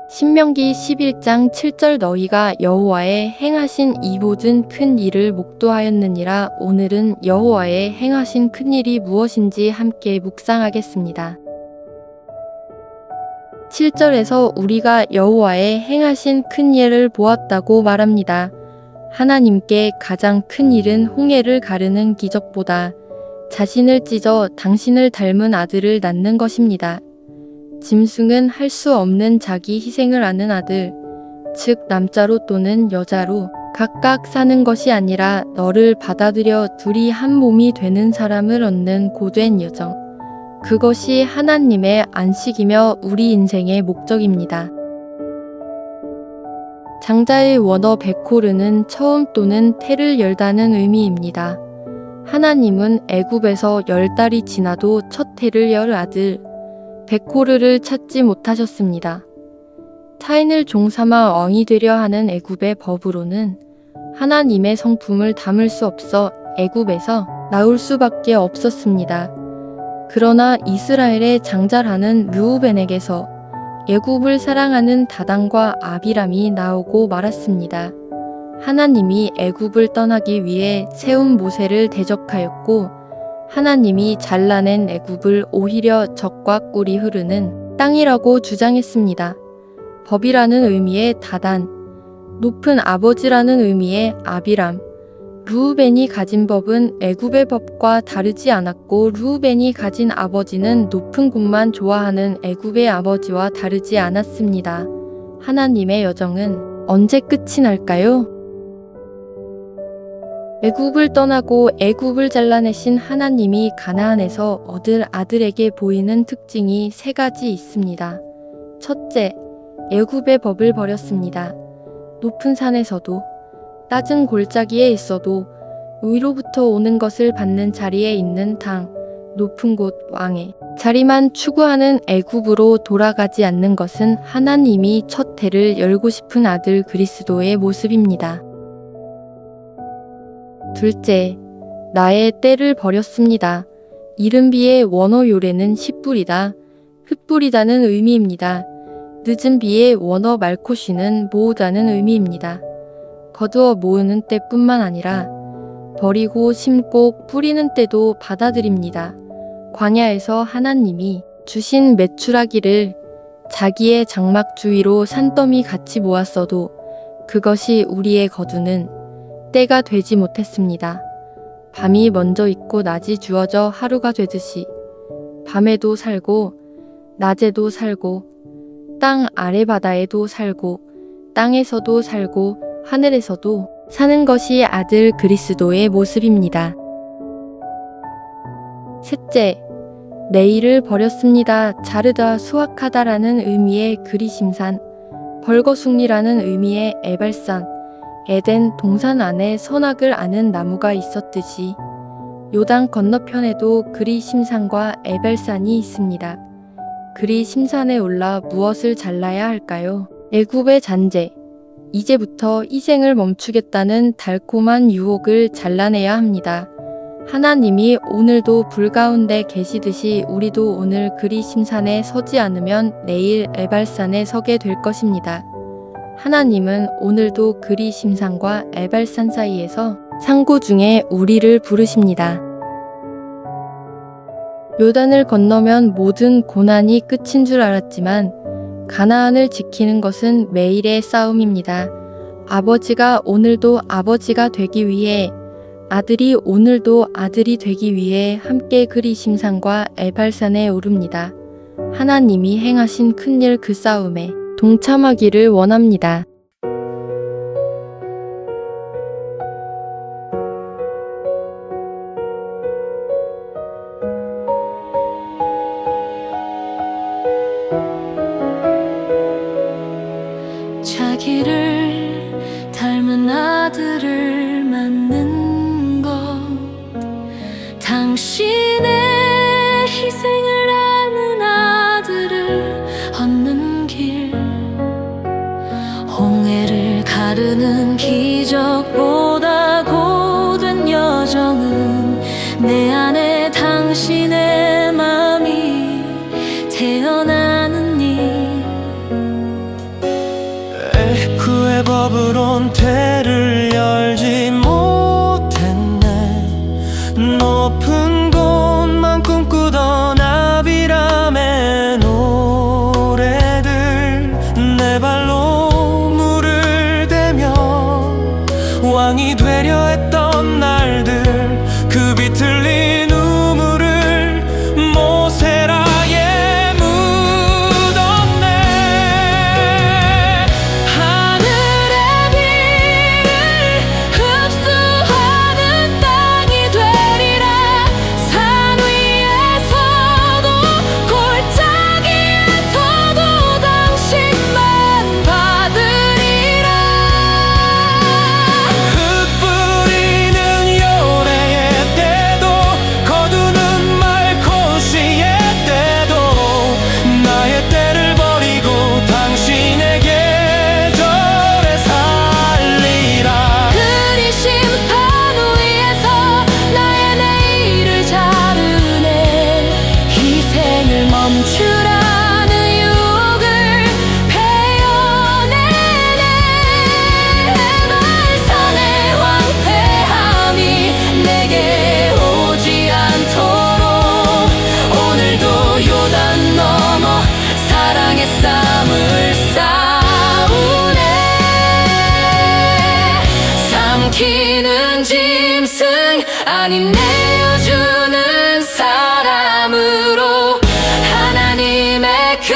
신명기 11장 7절 너희가 여호와의 행하신 이 모든 큰 일을 목도하였느니라. 오늘은 여호와의 행하신 큰 일이 무엇인지 함께 묵상하겠습니다. 7절에서 우리가 여호와의 행하신 큰 일을 보았다고 말합니다. 하나님께 가장 큰 일은 홍해를 가르는 기적보다 자신을 찢어 당신을 닮은 아들을 낳는 것입니다. 짐승은 할 수 없는 자기 희생을 하는 아들, 즉 남자로 또는 여자로 각각 사는 것이 아니라 너를 받아들여 둘이 한 몸이 되는 사람을 얻는 고된 여정. 그것이 하나님의 안식이며 우리 인생의 목적입니다. 장자의 원어 베코르는 처음 또는 태를 열다는 의미입니다. 하나님은 애굽에서 10달이 지나도 첫 태를 열 아들 베코르를 찾지 못하셨습니다. 타인을 종삼아 왕이 되려 하는 애굽의 법으로는 하나님의 성품을 담을 수 없어 애굽에서 나올 수밖에 없었습니다. 그러나 이스라엘의 장자라는 르우벤에게서 애굽을 사랑하는 다단과 아비람이 나오고 말았습니다. 하나님이 애굽을 떠나기 위해 세운 모세를 대적하였고 하나님이 잘라낸 애굽을 오히려 적과 꿀이 흐르는 땅이라고 주장했습니다. 법이라는 의미의 다단, 높은 아버지라는 의미의 아비람. 르우벤이 가진 법은 애굽의 법과 다르지 않았고 르우벤이 가진 아버지는 높은 곳만 좋아하는 애굽의 아버지와 다르지 않았습니다. 하나님의 여정은 언제 끝이 날까요? 애굽을 떠나고 애굽을 잘라내신 하나님이 가나안에서 얻을 아들에게 보이는 특징이 3가지 있습니다. 첫째, 애굽의 법을 버렸습니다. 높은 산에서도 낮은 골짜기에 있어도 위로부터 오는 것을 받는 자리에 있는 당, 높은 곳 왕의 자리만 추구하는 애굽으로 돌아가지 않는 것은 하나님이 첫 태를 열고 싶은 아들 그리스도의 모습입니다. 둘째, 나의 때를 버렸습니다. 이른 비의 원어 요래는 시뿌리다, 흩뿌리다는 의미입니다. 늦은 비의 원어 말코시는 모으다는 의미입니다. 거두어 모으는 때뿐만 아니라 버리고 심고 뿌리는 때도 받아들입니다. 광야에서 하나님이 주신 메추라기를 자기의 장막 주위로 산더미 같이 모았어도 그것이 우리의 거두는 때가 되지 못했습니다. 밤이 먼저 있고 낮이 주어져 하루가 되듯이 밤에도 살고 낮에도 살고 땅 아래 바다에도 살고 땅에서도 살고 하늘에서도 사는 것이 아들 그리스도의 모습입니다. 셋째, 내일을 버렸습니다. 자르다 수확하다라는 의미의 그리심산, 벌거숭리라는 의미의 에발산, 에덴 동산 안에 선악을 아는 나무가 있었듯이 요단 건너편에도 그리심산과 에발산이 있습니다. 그리심산에 올라 무엇을 잘라야 할까요? 애굽의 잔재. 이제부터 희생을 멈추겠다는 달콤한 유혹을 잘라내야 합니다. 하나님이 오늘도 불 가운데 계시듯이 우리도 오늘 그리심산에 서지 않으면 내일 에발산에 서게 될 것입니다. 하나님은 오늘도 그리심산과 에발산 사이에서 상고 중에 우리를 부르십니다. 요단을 건너면 모든 고난이 끝인 줄 알았지만 가나안을 지키는 것은 매일의 싸움입니다. 아버지가 오늘도 아버지가 되기 위해, 아들이 오늘도 아들이 되기 위해 함께 그리심산과 에발산에 오릅니다. 하나님이 행하신 큰일 그 싸움에 동참하기를 원합니다. 자기를 닮은 아들을 낳는 것, 당신의 희생을 하는 아들을 얻는 길, 홍해를 가르는 기적보다 고된 여정은 내 안에 당신의 마음이 태어나는 일. 브론테를 열지 못했네. 높은 곳만 꿈꾸던 아비람의 노래들, 내 발로 물을 대며 왕이 되려 했던 날들, 그 비틀린 우물을 모세라에 묻었네. 하늘의 비를 흡수하는 땅이 되리라. 산 위에서도 골짜기에서도 당신만 받으리라. 흙 뿌리는 요래의 때도, 거두는 말코시의 때도, 나의 때를 버리고 당신의 계절에 살리라. 그리심 산 위에서 나의 내일을 자르네. 희생을 멈추라는 유혹을 베어내네. 말산의 황폐함이 내게 오지 않도록 오늘도 요단 넘어 사랑의 쌈을 싸우네. 삼키는 짐승 아닌 내어주는 사람으로 하나님의 그